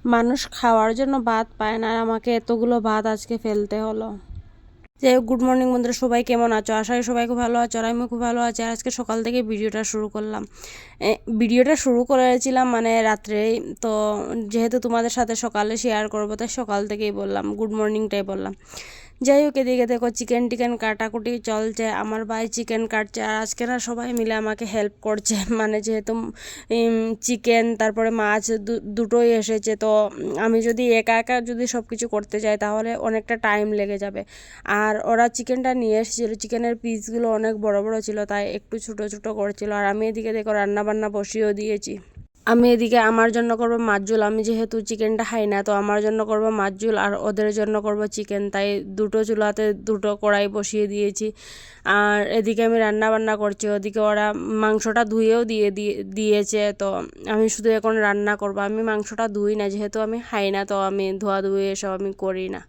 মানুষ খাওয়ার জন্য ভাত পায় না, আর আমাকে এতগুলো ভাত আজকে ফেলতে হলো। যাই হোক, গুড মর্নিং বন্ধুরা, সবাই কেমন আছো? আশা করি সবাই খুব ভালো আছো, আর আমিও খুব ভালো আছি। আর আজকে সকাল থেকে ভিডিওটা শুরু করলাম। ভিডিওটা শুরু করেছিলাম মানে রাত্রেই, তো যেহেতু তোমাদের সাথে সকালে শেয়ার করবো তাই সকাল থেকেই বললাম, গুড মর্নিংটাই বললাম। যাই হোক, এদিকে দেখো চিকেন টিকেন কাটাকুটি চলছে, আমার ভাই চিকেন কাটছে, আর আজকে না সবাই মিলে আমাকে হেল্প করছে। মানে যেহেতু চিকেন তারপরে মাছ দুটোই এসেছে, তো আমি যদি একা একা যদি সব কিছু করতে যাই তাহলে অনেকটা টাইম লেগে যাবে। আর ওরা চিকেনটা নিয়ে এসেছিলো, চিকেনের পিসগুলো অনেক বড় বড় ছিল, তাই একটু ছোটো ছোটো করছিল। আর আমি এদিকে দেখো রান্না বান্না বসিয়েও দিয়েছি। আমি এদিকে আমার জন্য করব মাছ ঝোল, আমি যেহেতু চিকেনটা খাই না, তো আমার জন্য করব মাছ ঝোল আর ওদের জন্য করব চিকেন, তাই দুটো চুলাতে দুটো কড়াই বসিয়ে দিয়েছি। আর এদিকে আমি রান্না বান্না করছি, ওদিকে ওরা মাংসটা ধুয়েও দিয়েছে, তো আমি শুধু এখন রান্না করব। আমি মাংসটা ধুই না, যেহেতু আমি খাই না, তো আমি ধোয়া ধুয়ে এসব আমি করি না।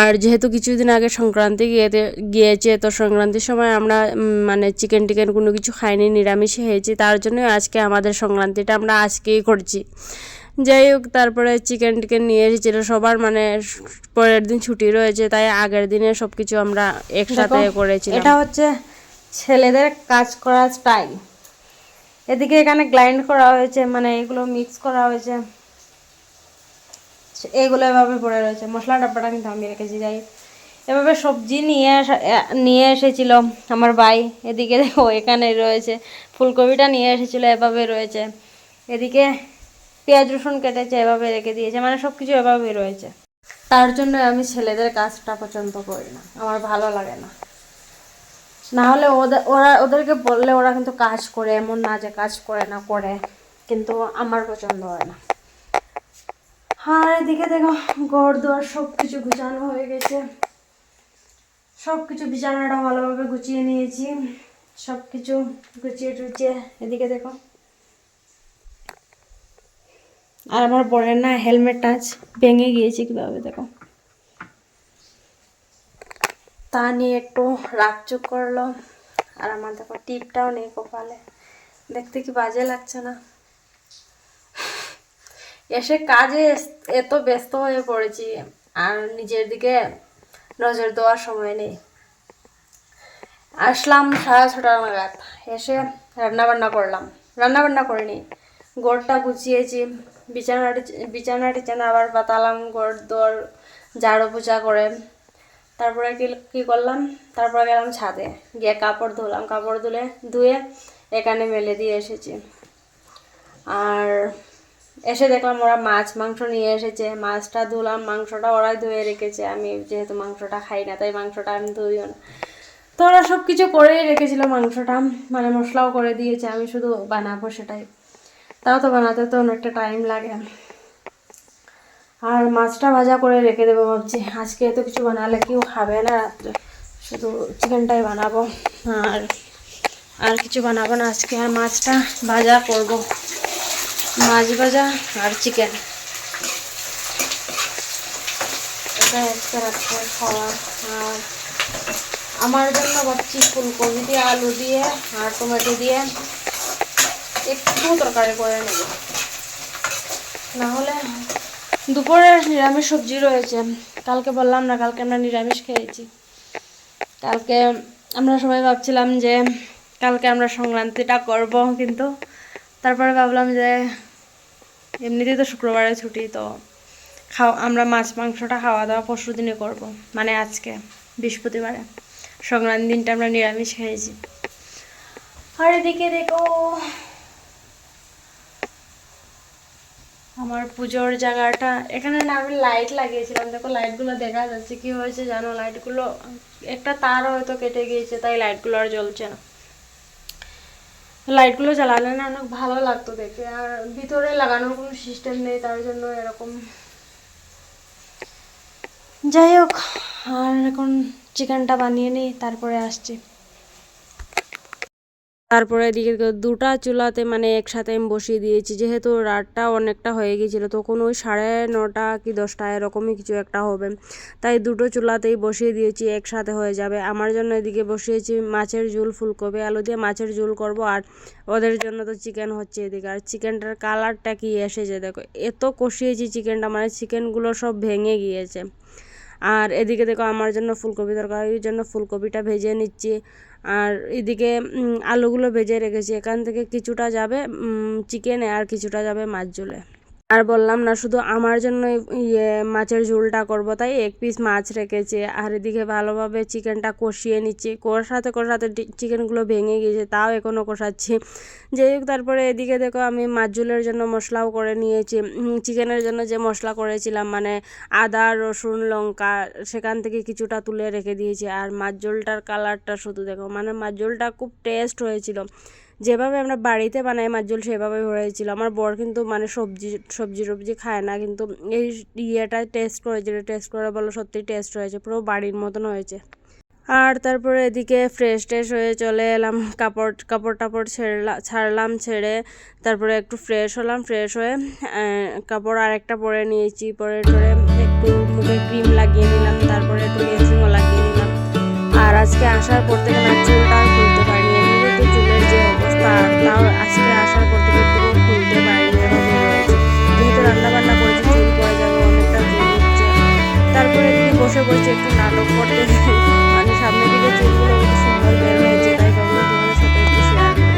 আর যেহেতু কিছুদিন আগে সংক্রান্তি গিয়েছে, তো সংক্রান্তির সময় আমরা মানে চিকেন টিকেন কোনো কিছু খাইনি, নিরামিষ খেয়েছি, তার জন্য আজকে আমাদের সংক্রান্তিটা আমরা আজকেই করছি। যাই হোক, তারপরে চিকেন টিকেন নিয়ে এসেছিলো সবার, মানে পরের দিন ছুটি রয়েছে, তাই আগের দিনে সব কিছু আমরা একসাথে করেছিলাম। এটা হচ্ছে ছেলেদের কাজ করার স্টাইল। এদিকে এখানে গ্রাইন্ড করা হয়েছে, মানে এগুলো মিক্স করা হয়েছে, এগুলো এভাবে পড়ে রয়েছে। মশলা ডাব্বাটা কিন্তু আমি রেখেছি। যাই এভাবে সবজি নিয়ে এসেছিল আমার ভাই। এদিকে দেখো এখানে রয়েছে ফুলকপিটা নিয়ে এসেছিলো, এভাবে রয়েছে। এদিকে পেঁয়াজ রসুন কেটেছে, এভাবে রেখে দিয়েছে, মানে সব কিছু এভাবে রয়েছে। তার জন্য আমি ছেলেদের কাজটা পছন্দ করি না, আমার ভালো লাগে না। না হলে ওদেরকে বললে ওরা কিন্তু কাজ করে, এমন না যে কাজ করে না, করে, কিন্তু আমার পছন্দ হয় না। আর এদিকে দেখো ঘর দুয়ার সব কিছু গুছানো হয়ে গেছে, সব কিছু বিছানাটা ভালোভাবে গুছিয়ে নিয়েছি, সব কিছু গুছিয়ে টুচিয়ে। এদিকে দেখো, আর আমার বোনের না হেলমেটটা ভেঙে গিয়েছে কীভাবে দেখো, তা নিয়ে একটু রাগচুপ করলো। আর আমার দেখো টিপটাও নেই কপালে, দেখতে কি বাজে লাগছে না? এসে কাজে এত ব্যস্ত হয়ে পড়েছি, আর নিজের দিকে নজর দেওয়ার সময় নেই। আসলাম 6:30 নাগাদ, এসে রান্নাবান্না করলাম, রান্নাবান্না করিনি, ঘরটা গুছিয়েছি, বিছানা টিছানা আবার পাতালাম, ঘর দর ঝাড়ু পূজা করে। তারপরে কী করলাম, তারপরে গেলাম ছাদে, গিয়ে কাপড় ধুলাম, কাপড় ধুয়ে এখানে মেলে দিয়ে এসেছি। আর এসে দেখলাম ওরা মাছ মাংস নিয়ে এসেছে, মাছটা ধুলাম, মাংসটা ওরাই ধুয়ে রেখেছে, আমি যেহেতু মাংসটা খাই না তাই মাংসটা আমি ধুইও না। তো ওরা সব কিছু করেই রেখেছিল, মাংসটা মানে মশলাও করে দিয়েছে, আমি শুধু বানাবো সেটাই। তাও তো বানাতে তো অনেকটা টাইম লাগে। আর মাছটা ভাজা করে রেখে দেবো ভাবছি, আজকে এত কিছু বানালে কেউ খাবে না রাত্রে, শুধু চিকেনটাই বানাবো, আর আর কিছু বানাবো না আজকে। আর মাছটা ভাজা করব, মাছ ভাজা আর চিকেন, এটা একটা রাত্রে খাওয়া। আর আমার জন্য ভাবছি ফুলকপি দিয়ে আলু দিয়ে আর টমেটো দিয়ে একটু তরকারি করে নেব, নাহলে দুপুরে নিরামিষ সবজি রয়েছে। কালকে বললাম না, কালকে আমরা নিরামিষ খেয়েছি। কালকে আমরা সবাই ভাবছিলাম যে কালকে আমরা সংক্রান্তিটা করব, কিন্তু তারপরে ভাবলাম যে এমনিতেই তো শুক্রবারে ছুটি, তো আমরা মাছ মাংসটা খাওয়া দাওয়া পরশু দিনে করবো, মানে আজকে বৃহস্পতিবারে সংক্রান্তি দিনটা আমরা নিরামিষ খেয়েছি। আর এদিকে দেখো আমার পুজোর জায়গাটা, এখানে না আমি লাইট লাগিয়েছিলাম, দেখো লাইটগুলো দেখা যাচ্ছে, কি হয়েছে জানো, লাইটগুলো একটা তার হয়তো কেটে গিয়েছে, তাই লাইটগুলো আর জ্বলছে না। লাইটগুলো জ্বালালে না অনেক ভালো লাগতো দেখে, আর ভিতরে লাগানোর কোনো সিস্টেম নেই, তার জন্য এরকম। যাই হোক, আর এখন চিকেনটা বানিয়ে নিই, তারপরে আসছি। তারপরে এদিকে দুটা চুলাতে মানে একসাথে আমি বসিয়ে দিয়েছি, যেহেতু রাতটা অনেকটা হয়ে গিয়েছিলো, তখন ওই 9:30 কি 10টা এরকমই কিছু একটা হবে, তাই দুটো চুলাতেই বসিয়ে দিয়েছি, একসাথে হয়ে যাবে। আমার জন্য এদিকে বসিয়েছি মাছের ঝোল, ফুলকপি আলু দিয়ে মাছের ঝোল করব, আর ওদের জন্য তো চিকেন হচ্ছে এদিকে। আর চিকেনটার কালারটা কি এসেছে দেখো, এত কষিয়েছি চিকেনটা, মানে চিকেনগুলো সব ভেঙে গিয়েছে। আর এদিকে দেখো আমার জন্য ফুলকপি তরকারির জন্য ফুলকপিটা ভেজে নিচ্ছি, আর এদিকে আলুগুলো ভেজে রেখেছি। এখান থেকে কিছুটা যাবে চিকেনে, আর কিছুটা যাবে মাছ ঝোলে। আর বললাম না শুধু আমার জন্য মাছের ঝোলটা করব, তাই 1 পিস মাছ রেখেছি। আর এদিকে ভালোভাবে চিকেনটা কষিয়ে নিচ্ছি, কষাতে কষাতে চিকেনগুলো ভেঙে গিয়েছে, তাও এখনও কষাচ্ছি। যাই হোক, তারপরে এদিকে দেখো আমি মাছ ঝোলের জন্য মশলাও করে নিয়েছি। চিকেনের জন্য যে মশলা করেছিলাম, মানে আদা রসুন লঙ্কা, সেখান থেকে কিছুটা তুলে রেখে দিয়েছি। আর মাছ ঝোলটার কালারটা শুধু দেখো, মানে মাছ ঝোলটা খুব টেস্ট হয়েছিল, যেভাবে আমরা বাড়িতে বানাই মাছ ঝোল সেভাবে হয়েছিল। আমার বর কিন্তু মানে সবজি টবজি খায় না, কিন্তু এই ইয়েটা টেস্ট করেছিল, টেস্ট করে বলো সত্যি টেস্ট হয়েছে, পুরো বাড়ির মতন হয়েছে। আর তারপরে এদিকে ফ্রেশ হয়ে চলে এলাম, কাপড় টাপড় ছাড়লাম, ছেড়ে তারপরে একটু ফ্রেশ হলাম, ফ্রেশ হয়ে কাপড় আরেকটা পরে নিয়েছি, পরে টরে একটু মুখে ক্রিম লাগিয়ে নিলাম, তারপরে একটু ক্লিনজিংও লাগিয়ে নিলাম। আর আজকে আসার পর থেকে না চুলটা আর খুলতে পারিনি, এমনিতে তো চুলের যে অবস্থা, তাও আজকে আসার পর থেকে একটু খুলতে পারিনি, এভাবে রয়েছে। যেহেতু রান্নাবান্না করেছি চুল পড়ে যাবে, অনেকটা চুল উঠছে। তারপরে এদিকে বসে বসে একটু নাটক করতে, মানে সামনের দিকে চুলগুলো একটু সুন্দর বের হয়েছে, তাই ভাবলাম তোমাদের সাথে একটু শেয়ার করি।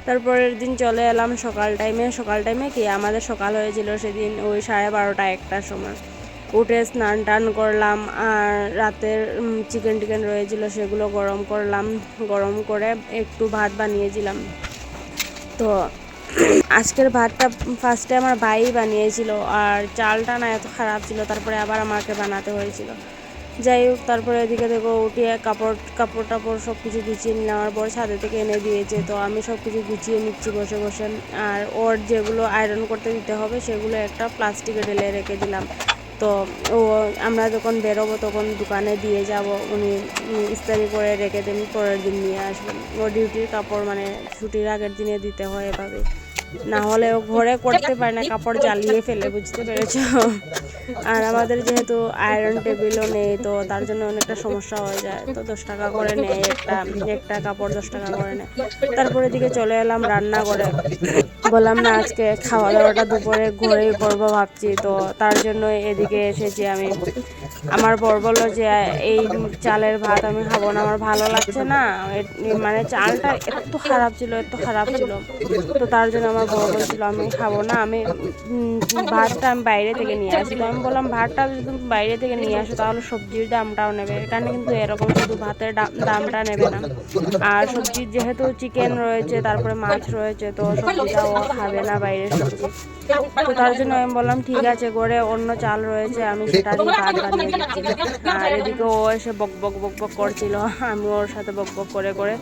তারপরের দিন চলে এলাম সকাল টাইমে কি আমাদের সকাল হয়েছিল সেদিন ওই 12:30 1টার সময়। উঠে স্নান টান করলাম, আর রাতের চিকেন রয়েছিল সেগুলো গরম করলাম, গরম করে একটু ভাত বানিয়েছিলাম। তো আজকের ভাতটা ফার্স্টে আমার ভাই বানিয়েছিল, আর চালটা না এত খারাপ ছিল, তারপরে আবার আমাকে বানাতে হয়েছিল। যাই হোক, তারপরে এদিকে দেখো উঠিয়ে কাপড় টাপড় সব কিছু গুছিয়ে নিলাম, আমার বড় ছাদে থেকে এনে দিয়েছে, তো আমি সব কিছু গুছিয়ে নিচ্ছি বসে বসে। আর ওর যেগুলো আয়রন করতে দিতে হবে সেগুলো একটা প্লাস্টিকে ঢেলে রেখে দিলাম। তো ও আমরা যখন বেরোবো তখন দোকানে দিয়ে যাব, উনি ইস্ত্রি করে রেখে দেন, পরের দিন নিয়ে আসবেন। ও ডিউটির কাপড় মানে ছুটির আগের দিনে দিতে হয় এভাবে, না হলে ও ঘরে করতে পারে না, কাপড় জ্বালিয়ে ফেলে, বুঝতে পেরেছ। আর আমাদের যেহেতু আয়রন টেবিলও নেই, তো তার জন্য অনেকটা সমস্যা হয়ে যায়, তো 10 টাকা করে নেয়, একটা কাপড় 10 টাকা করে নেয়। তারপরে দিকে চলে এলাম রান্না করে, বললাম না আজকে খাওয়া দাওয়াটা দুপুরে ঘরেই করবো ভাবছি, তো তার জন্য এদিকে এসেছি আমি। আমার বর বললো যে এই চালের ভাত আমি খাবো না, আমার ভালো লাগছে না, মানে চালটা এত খারাপ ছিল, তো তার জন্য আমার বর বলছিল আমি খাবো না, আমি ভাতটা আমি বাইরে থেকে নিয়ে আসি। তো আমি বললাম ভাতটা যদি তুমি বাইরে থেকে নিয়ে আসো তাহলে সবজির দামটাও নেবে, এখানে কিন্তু এরকম শুধু ভাতের দামটা নেবে না। আর সবজির যেহেতু চিকেন রয়েছে, তারপরে মাছ রয়েছে, তো সবজিটাও খাবে না বাইরের সবজি। তো তার জন্য আমি বললাম ঠিক আছে, ঘরে অন্য চাল রয়েছে, আমি সেটা দিয়ে ভাত বানিয়ে দিচ্ছি। আর এদিকে ও এসে বক বক করছিল, আমি ওর সাথে বক করে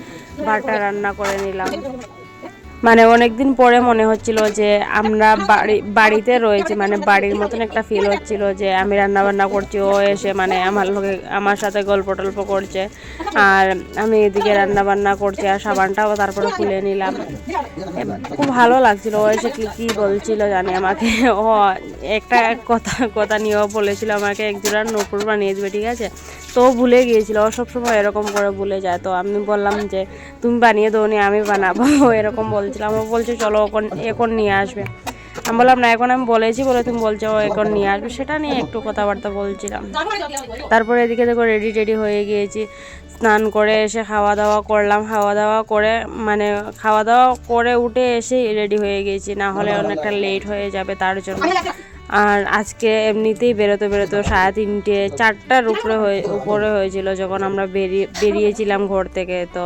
ভাতটা রান্না করে নিলাম। মানে অনেকদিন পরে মনে হচ্ছিল যে আমরা বাড়িতে রয়েছে, মানে বাড়ির মতন একটা ফিল হচ্ছিল, যে আমি রান্না বান্না করছি, ও এসে মানে আমার সাথে গল্প টল্প করছে, আর আমি এদিকে রান্না বান্না করছি, আর সাবানটাও তারপরে খুলে নিলাম। খুব ভালো লাগছিল। ও এসে কি বলছিল জানি আমাকে, ও একটা কথা নিয়েও বলেছিল আমাকে একজোড়া নূপুর বানিয়ে দেবে, ঠিক আছে। তো ভুলে গিয়েছিল, ও সবসময় এরকম করে ভুলে যায়। তো আমি বললাম যে তুমি বানিয়ে দোনি, আমি বানাবো, এরকম বলছিলাম। ও বলছে চলো এখন নিয়ে আসবে। আমি বললাম না, এখন আমি বলেছি বলে তুমি বলছো ও এখন নিয়ে আসবে, সেটা নিয়ে একটু কথাবার্তা বলছিলাম। তারপরে এদিকে দেখো রেডি হয়ে গিয়েছি, স্নান করে এসে খাওয়া দাওয়া করলাম, মানে খাওয়া দাওয়া করে উঠে এসে রেডি হয়ে গিয়েছি, না হলে অনেকটা লেট হয়ে যাবে তার জন্য। আর আজকে এমনিতেই বেরোতে 3:30 4টার উপরে হয়েছিল যখন আমরা বেরিয়েছিলাম ঘর থেকে। তো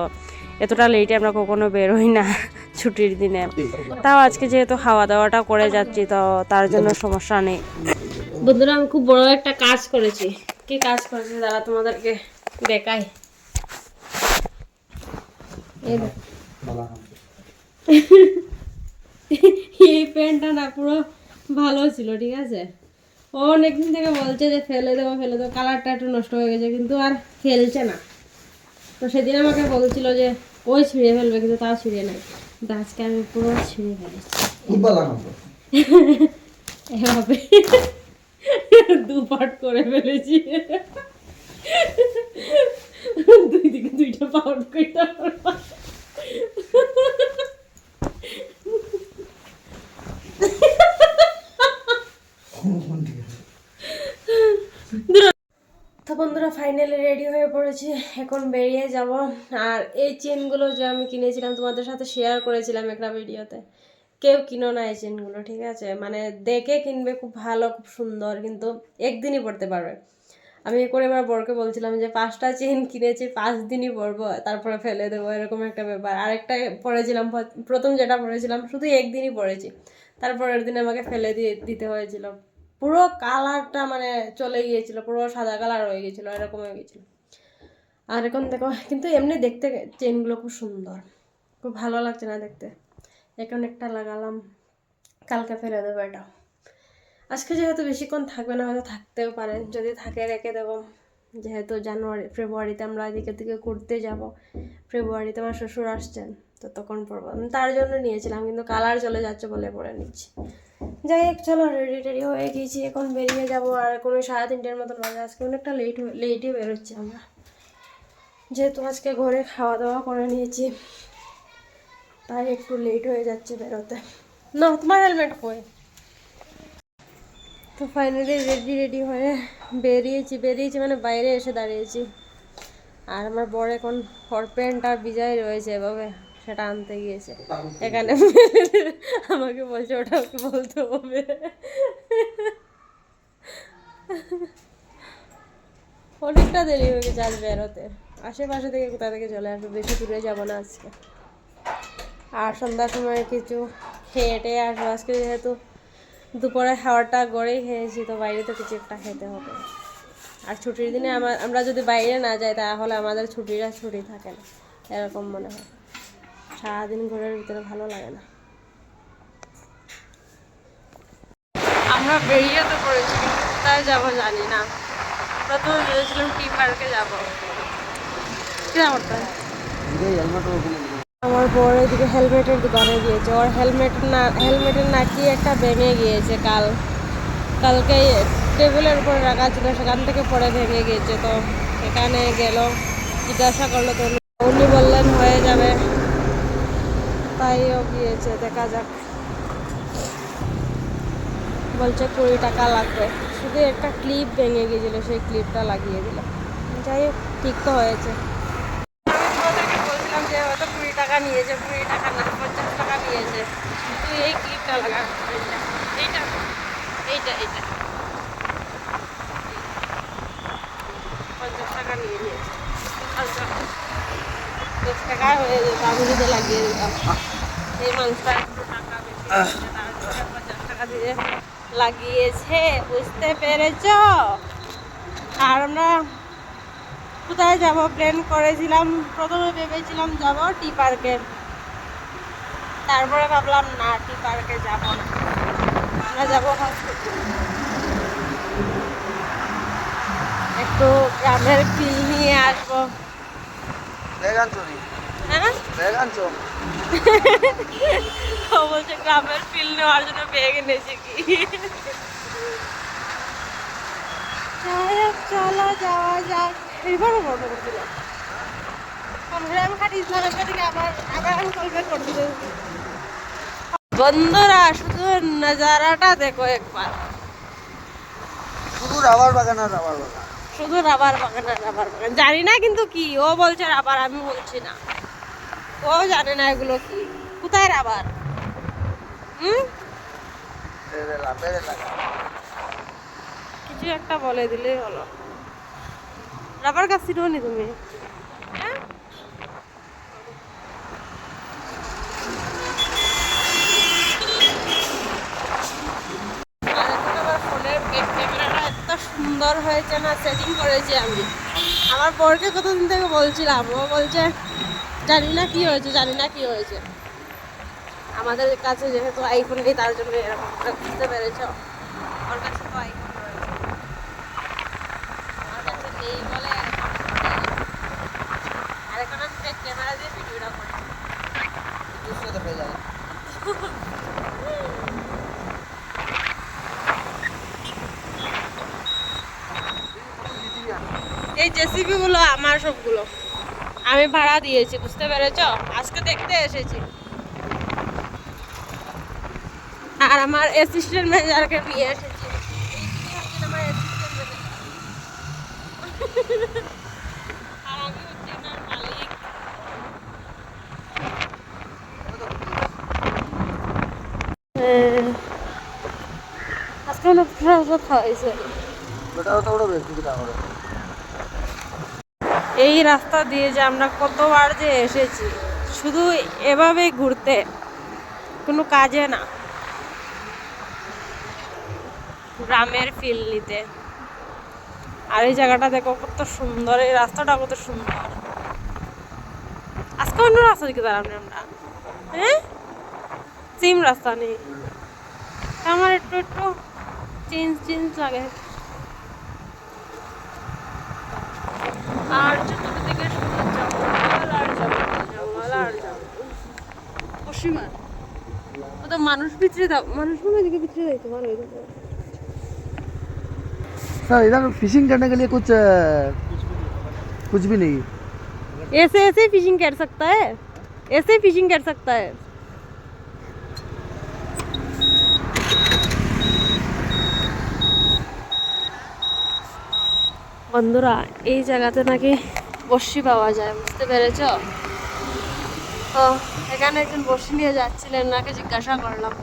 এতটা লেটে আমরা কখনো বেরোই না ছুটির দিনে, তাও আজকে যেহেতু খাওয়া দাওয়াটা করে যাচ্ছি, তো তার জন্য সমস্যা নেই। বন্ধুরা, আমি খুব বড় একটা কাজ করেছি। কি কাজ করেছি দাঁড়া তোমাদেরকে দেখাই। এই প্যান্টটা না পুরো ভালো ছিল, ঠিক আছে। ও অনেকদিন থেকে বলছে যে ফেলে দেবো, কালারটা একটু নষ্ট হয়ে গেছে, কিন্তু আর ফেলছে না। তো সেদিন আমাকে বলছিল যে ওই ছিঁড়ে ফেলবে কিন্তু তাও ছিঁড়ে নাই, কিন্তু আজকে আমি পুরো ছিঁড়ে ফেলেছি এভাবে দুপাট করে ফেলেছি, দুই দিকে দুইটা পাউট কইটা তো বন্ধুরা ফাইনালি রেডি হয়ে পড়েছি, এখন বেরিয়ে যাব। আর এই চেনগুলো যে আমি কিনেছিলাম তোমাদের সাথে শেয়ার করেছিলাম একটা ভিডিওতে, কেউ কিনো না এই চেনগুলো, ঠিক আছে? মানে দেখে কিনবে, খুব ভালো খুব সুন্দর, কিন্তু একদিনই পরতে পারবে। আমি করে এবার বরকে বলছিলাম যে 5টা চেন কিনেছি, 5 দিনই পরবো, তারপরে ফেলে দেবো, এরকম একটা ব্যাপার। আরেকটা পরেছিলাম, প্রথম যেটা পরেছিলাম শুধু একদিনই পরেছি, তারপরের দিন আমাকে ফেলে দিতে হয়েছিল। পুরো কালারটা মানে চলে গিয়েছিল, পুরো সাদা কালার হয়ে গিয়েছিল, এরকম হয়ে গিয়েছিল। আর এখন দেখো, কিন্তু এমনি দেখতে চেনগুলো খুব সুন্দর, খুব ভালো লাগছে না দেখতে। এখন একটা লাগালাম, কালকে ফেলে দেবো এটা। আজকে যেহেতু বেশিক্ষণ থাকবে না, হয়তো থাকতেও পারে, যদি থাকে রেখে দেবো। যেহেতু ফেব্রুয়ারিতে আমরা এদিকে দিকে ঘুরতে যাব, ফেব্রুয়ারিতে আমার শ্বশুর আসছেন, তো তখন পরবো। আমি তার জন্য নিয়েছিলাম, কিন্তু কালার চলে যাচ্ছে বলে পরে নিচ্ছি। যাই হোক, চলো রেডি টেডি হয়ে গিয়েছি, এখন বেরিয়ে যাবো। আর কোনো 3:30 মতন বাজে, আজকে অনেকটা লেটই বেরোচ্ছি আমরা, যেহেতু আজকে ঘরে খাওয়া দাওয়া করে নিয়েছি, তাই একটু লেট হয়ে যাচ্ছে বেরোতে। না, তোমার হেলমেট কই? তো ফাইনালি রেডি হয়ে বেরিয়েছি মানে বাইরে এসে দাঁড়িয়েছি। আর আমার বর এখন হট প্যান্ট আর বিজয় রয়েছে এভাবে, সেটা আনতে গিয়েছে এখানে। আমাকে বলছে ওটা ওকে বলতে হবে। অনেকটা দেরি হয়ে গেছে আজ বেরোতে, আশেপাশে থেকে কোথা থেকে চলে আসবে, বেশি দূরে যাবো না আজকে। আর সন্ধ্যার সময় কিছু খেয়ে টেয়ে আসবো, আজকে যেহেতু দুপুরে খাওয়াটা গড়েই খেয়েছি, তো বাইরে তো কিছু একটা খেতে হবে। আর ছুটির দিনে আমরা যদি বাইরে না যাই, তাহলে আমাদের ছুটি থাকে না, এরকম মনে হয়। সারাদিন ঘরের ভিতরে ভালো লাগে না। আমরা বেরিয়ে তো পড়েছি, কিন্তু কোথায় যাবো জানি না। প্রথমে ভেবেছিলাম টি পার্কে যাবো, কি করতে হয়। আমার বড় এদিকে হেলমেটের দোকানে গিয়েছে, ওর হেলমেটের নাকি একটা ভেঙে গিয়েছে, কালকে টেবিলের উপর রাখা ছিল, সেখান থেকে পরে ভেঙে গিয়েছে। তো এখানে গেল, জিজ্ঞাসা করলো, তো উনি বললেন হয়ে যাবে, তাইও গিয়েছে, দেখা যাক। বলছে 20 টাকা লাগবে, শুধু একটা ক্লিপ ভেঙে গিয়েছিল, সেই ক্লিপটা লাগিয়ে দিল। যাই হোক, ঠিক তো হয়েছে। আমি বলছিলাম যে হয়তো 20 টাকা নিয়েছে, 20 টাকা না, 50 টাকা নিয়েছে, তুই এই ক্লিপটা লাগা, এইটা এইটা এইটা 50 টাকা নিয়ে নিয়েছে। আচ্ছা, 10 টাকায় হয়ে যেত, আমি যদি লাগিয়ে দিতাম। এই মানুষটা একটু টাকা বেশি, তারপরে 50 টাকা দিয়ে লাগিয়েছে, বুঝতে পেরেছ? আর আমরা কোথায় যাব প্ল্যান করেছিলাম, প্রথমে ভেবেছিলাম যাব টি পার্কে, তারপরে ভাবলাম না, টি পার্কে যাব না, আমরা যাবো একটু গ্রামের ফিল নিয়ে আসবো। বলছে গ্রামের ফিল নেওয়ার জন্য ব্যাগ এনেছে কি। চলো যাওয়া যাক। এবারও ফটো করছিল, বন্ধুরা শুধু নজারাটা দেখো একবার, শুধু রাবার বাগান আর রাবার বাগান, শুধু রাবার বাগান আর রাবার বাগান। জানি না কিন্তু কি, ও বলছে রাবার, আমি বলছি না, ও জানে না এগুলো কি, কোথায় রাবার। কিছু একটা বলে দিলেই হলো। রাবার গাছ ছিল নি তুমি? হ্যাঁ, ফোনের ব্যাক ক্যামেরাটা এত সুন্দর হয়েছে না, সেটিং করেছি আমি। আমার বরকে কতদিন থেকে বলছিলাম, ও বলছে জানি না কি হয়েছে, জানি না কি হয়েছে। আমাদের কাছে যেহেতু আইফোন নেই, তার জন্য এরকম বুঝতে পেরেছ। ওর কাছে তো আইফোন রয়েছে, আমার কাছে নেই বলে। আর এখন আমি ক্যামেরা দিয়ে ভিডিওটা করি। এই জেসিবি গুলো আমার সবগুলো আমি ভাড়া দিয়েছি, বুঝতে পেরেছ? আজকে দেখতে এসেছি। আর আমার অ্যাসিস্ট্যান্ট ম্যানেজারকে নিয়ে এসেছি। আমার অ্যাসিস্ট্যান্ট ম্যানেজার আর আমি হচ্ছি ওনার মালিক। আজকে অনেক খাওয়াইছে। এই রাস্তা দিয়ে যে আমরা কতবার যে এসেছি, শুধু এভাবে ঘুরতে, কোনো কাজে না, গ্রামের ফিল নিতে। আর এই জায়গাটা দেখো কত সুন্দর, এই রাস্তাটা কত সুন্দর। আজকে অন্য রাস্তা দিকে দাঁড়াবো আমরা, হ্যাঁ সেম রাস্তা নেই, আমার একটু একটু চেঞ্জ লাগে। আর চতুর্দিকে শুধু জঙ্গল আর জঙ্গল আর জঙ্গল। অসীমান ও তো মানুষ ভিতরে দাও, মানুষ মনে এদিকে ভিতরে যাইতে ভালো হয়ে যাবে। सर इधर फिशिंग करने के लिए कुछ भी नहीं। ऐसे ऐसे फिशिंग कर सकता है, ऐसे फिशिंग कर सकता है। বন্ধুরা, এই জায়গাতে নাকি বড়শি পাওয়া যায়, বুঝতে পেরেছ? তো এখানে একজন বড়শি নিয়ে যাচ্ছিলেন, নাকি জিজ্ঞাসা করলাম,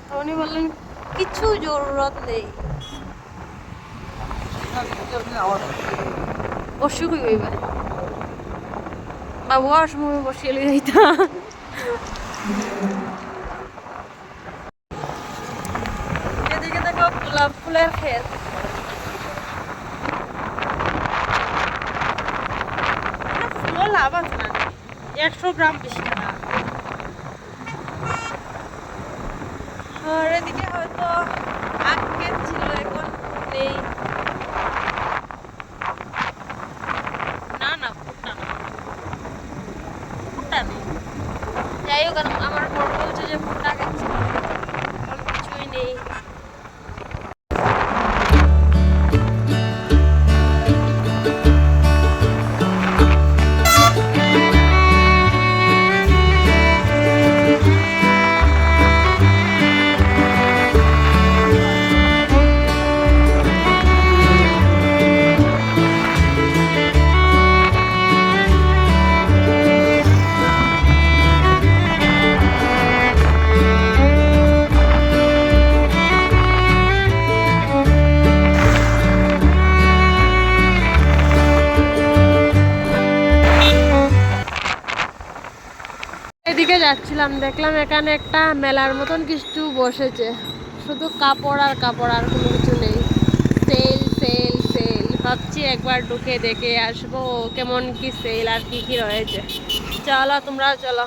তো উনি বললেন কিছু জরুরত নেই। বড়শি কই হইবে বাবু, আর সময় বসিয়ে লিয়ে যাইতাম। এদিকে দেখো গোলাপ ফুলের ক্ষেত। ফুলও লাভ আছে না, 100 গ্রাম বেশি টাকা। আর এদিকে হয়তো আখ ক্ষেত ছিল, এখন নেই। না না, ভুট্টা না, ভুট্টা নেই। যাই হোক, আমার বড় বলছে যে ভুট্টা ক্ষেত ছিল, এখন কিছুই নেই। এদিকে যাচ্ছিলাম, দেখলাম এখানে একটা মেলার মতন কিছু বসেছে, শুধু কাপড় আর কাপড়, আর কোনো কিছু নেই। সেল সেল সেল, ভাবছি একবার ঢুকে দেখে আসবো কেমন কি সেল আর কি কি রয়েছে। চলো তোমরা চলো।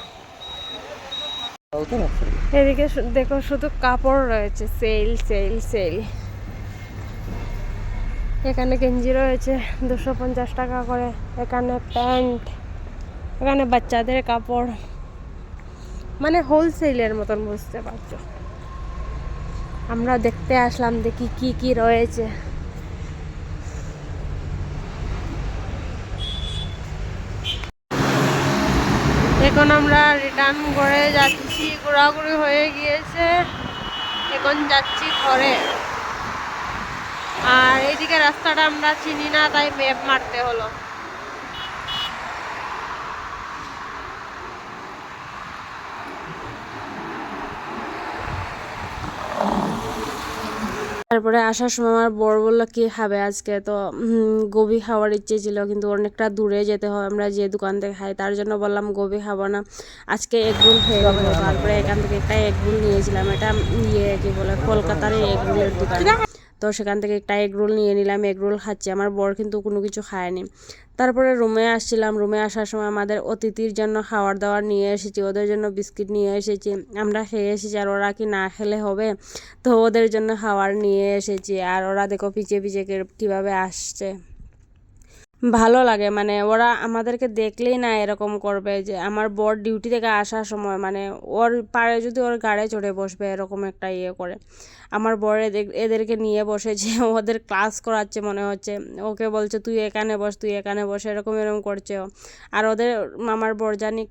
এদিকে দেখো শুধু কাপড় রয়েছে, সেল সেল সেল। এখানে গেঞ্জি রয়েছে 250 টাকা করে, এখানে প্যান্ট, এখানে বাচ্চাদের কাপড়, মানে হোলসেলের মতন, বুঝতে পারছো? আমরা দেখতে আসলাম, দেখি কি কি রয়েছে। এখন আমরা রিটার্ন করে যাচ্ছি, ঘোরাঘুরি হয়ে গিয়েছে, এখন যাচ্ছি ঘরে। আর এইদিকে রাস্তাটা আমরা চিনি না, তাই ম্যাপ মারতে হলো। তারপরে আসার সময় আমার বর বললো কি খাবে আজকে, তো গোবি খাওয়ার ইচ্ছে ছিল, কিন্তু অনেকটা দূরে যেতে হয়, আমরা যে দোকান থেকে খাই, তার জন্য বললাম গোবি খাবো না, আজকে এগ রোল খেয়ে নেবো। তারপরে এখান থেকে একটা এগ রোল নিয়েছিলাম, এটা কি বলে কলকাতার এগ রোলের দোকান, তো সেখান থেকে একটা এগ রোল নিয়ে নিলাম, এগ রোল খাচ্ছি। আমার বর কিন্তু কোনো কিছু খায়নি। তারপরে রুমে আসছিলাম, রুমে আসার সময় আমাদের অতিথির জন্য খাবার দাবার নিয়ে এসেছি, ওদের জন্য বিস্কিট নিয়ে এসেছি, আমরা খেয়ে এসেছি, আর ওরা কি না খেলে হবে, তো ওদের জন্য খাবার নিয়ে এসেছি। আর ওরা দেখো পিছে পিছে কীভাবে আসছে। ভালো লাগে, মানে ওরা আমাদেরকে দেখলেই না এরকম করবে যে আমার বর ডিউটি থেকে আসার সময় মানে ওর পারে যদি ওর গাড়ি চড়ে বসবে এরকম একটা ইয়ে করে। আমার বর এদেরকে নিয়ে বসেছে ওদের ক্লাস করাচ্ছে মনে হচ্ছে, ওকে বলছে তুই এখানে বস তুই এখানে বস এরকম এরকম করছে ও। আর ওদের আমার বর জানি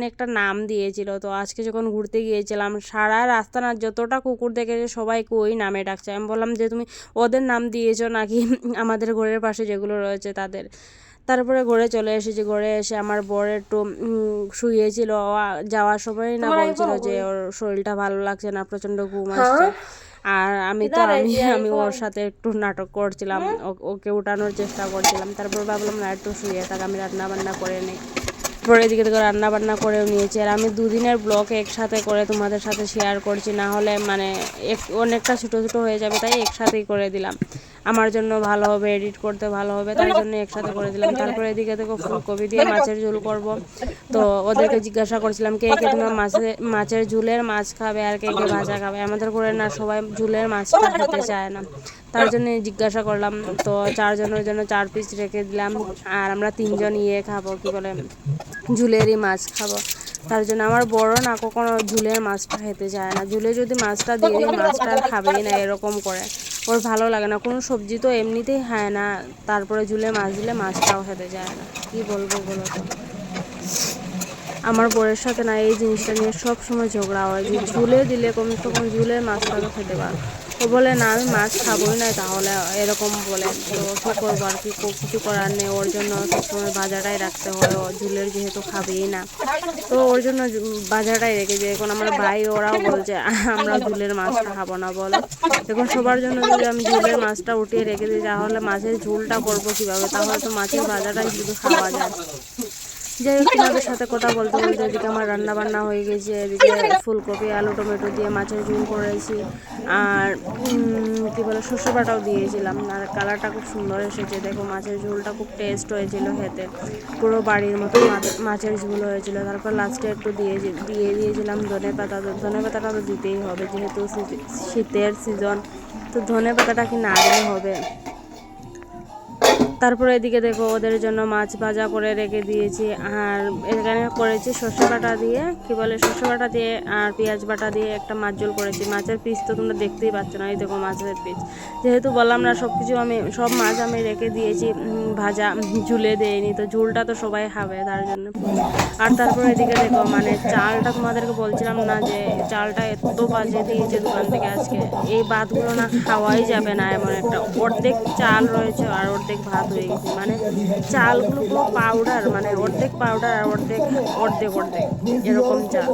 একটা নাম দিয়েছিল, তো আজকে যখন ঘুরতে গিয়েছিলাম সারা রাস্তা না যতটা কুকুর দেখেছে সবাইকে ওই নামে ডাকছে। আমি বললাম যে তুমি ওদের নাম দিয়েছো নাকি আমাদের ঘরের পাশে যেগুলো রয়েছে তাদের। তারপরে ঘরে চলে এসেছি, ঘরে এসে আমার বর একটু শুয়েছিল, যাওয়ার সময় না বলছিল যে ওর শরীরটা ভালো লাগছে না, প্রচণ্ড ঘুম আসছে। আর আমি ওর সাথে একটু নাটক করছিলাম, ওকে উঠানোর চেষ্টা করছিলাম। তারপর ভাবলাম না একটু শুয়ে থাক, আমি রান্না বান্না করে নিই। পরে এদিকে থেকে রান্না বান্না করেও নিয়েছি। আর আমি দুদিনের ব্লগ একসাথে করে তোমাদের সাথে শেয়ার করছি, না হলে মানে অনেকটা ছোটো ছোটো হয়ে যাবে, তাই একসাথেই করে দিলাম। আমার জন্য ভালো হবে, এডিট করতে ভালো হবে, তাই জন্য একসাথে করে দিলাম। তারপরে এদিকে থেকে ফুলকপি দিয়ে মাছের ঝোল করব। তো ওদেরকে জিজ্ঞাসা করছিলাম কে কে তোমরা মাছের ঝোলের মাছ খাবে আর কে কে ভাজা খাবে। আমাদের করে না সবাই ঝোলের মাছটা খেতে চায় না, তার জন্য জিজ্ঞাসা করলাম। তো 4 জনের জন্য 4 পিস রেখে দিলাম, আর আমরা 3 জন খাবো কি বলে ঝুলেরই মাছ খাবো। তার জন্য আমার বড় না কখনো ঝুলের মাছটা খেতে চায় না, ঝুলে যদি মাছটা দিয়ে দিই মাছটা আর খাবেই না এরকম করে, ওর ভালো লাগে না। কোনো সবজি তো এমনিতেই খায় না, তারপরে ঝুলে মাছ দিলে মাছটাও খেতে চায় না। কি বলবো বলো তো, আমার বরের সাথে না এই জিনিসটা নিয়ে সব সময় ঝগড়া হয় যে ঝুলে দিলে কমসে কম ঝুলের মাছটা তো খেতে পারো। ও বলে না আমি মাছ খাবোই না, তাহলে এরকম বলে। তো কী করবো আর কি, কিছু করার নেই, ওর জন্য সবসময় ভাজাটাই রাখতে হয়, ও ঝুলের যেহেতু খাবেই না, তো ওর জন্য ভাজাটাই রেখেছি। এখন আমার ভাই ওরাও বলছে আমরা ঝুলের মাছটা খাবো না বলো। এখন সবার জন্য যদি আমি ঝুলের মাছটা উঠিয়ে রেখে দিই তাহলে মাছের ঝোলটা করবো কীভাবে, তাহলে তো মাছের ভাজাটাই শুধু খাওয়া যায়। যাই হোক, তোমাদের সাথে কথা বলতে বলতে এদিকে আমার রান্না বান্না হয়ে গেছে। এদিকে ফুলকপি আলু টমেটো দিয়ে মাছের ঝোল করেছি, আর কী বলে শস্য বাটাও দিয়েছিলাম। আর কালারটা খুব সুন্দর এসেছে, দেখো মাছের ঝোলটা খুব টেস্ট হয়েছিল খেতে, পুরো বাড়ির মতো মাছের ঝোল হয়েছিল। তারপর লাস্টে একটু দিয়ে দিয়েছিলাম ধনে পাতাটা তো দিতেই হবে যেহেতু শীতের সিজন, তো ধনে পাতাটা কি না দিলে হবে। তারপরে এদিকে দেখো ওদের জন্য মাছ ভাজা করে রেখে দিয়েছি, আর এখানে করেছি সর্ষে বাটা দিয়ে সর্ষে বাটা দিয়ে আর পেঁয়াজ বাটা দিয়ে একটা মাছ ঝোল করেছি। মাছের পিস তো তোমরা দেখতেই পাচ্ছ না, এই দেখো মাছের পিস। যেহেতু বললাম না সব মাছ আমি রেখে দিয়েছি ভাজা, ঝুলে দেয়নি, তো ঝোলটা তো সবাই খাবে তার জন্য। আর তারপরে এদিকে দেখো মানে চালটা তোমাদেরকে বলছিলাম না যে চালটা এত বাজে দিয়েছে দোকান থেকে আজকে, এই ভাতগুলো না খাওয়াই যাবে না এমন একটা, অর্ধেক চাল রয়েছে আর অর্ধেক ভাত হয়ে গেছে। মানে চালগুলো পুরো পাউডার, মানে অর্ধেক পাউডার আর অর্ধেক অর্ধেক অর্ধেক এরকম চাল,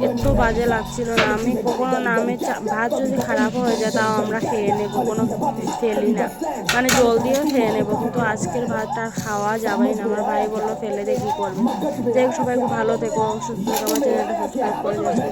এত বাজে লাগছিল না। আমি কখনো না আমি ভাত যদি খারাপও হয়ে যায় তাও আমরা খেয়ে নেবো, কোনো ফেলি না, মানে জল দিয়েও খেয়ে নেবো, কিন্তু আজকের ভাতটা খাওয়া যাবেই না। আমার ভাই বললো ফেলে দিয়ে কী করবে। যাই হোক, সবাই খুব ভালো থেকো, সুস্থ থেকো, আমার চ্যানেলটা সাবস্ক্রাইব করে দিয়েছে।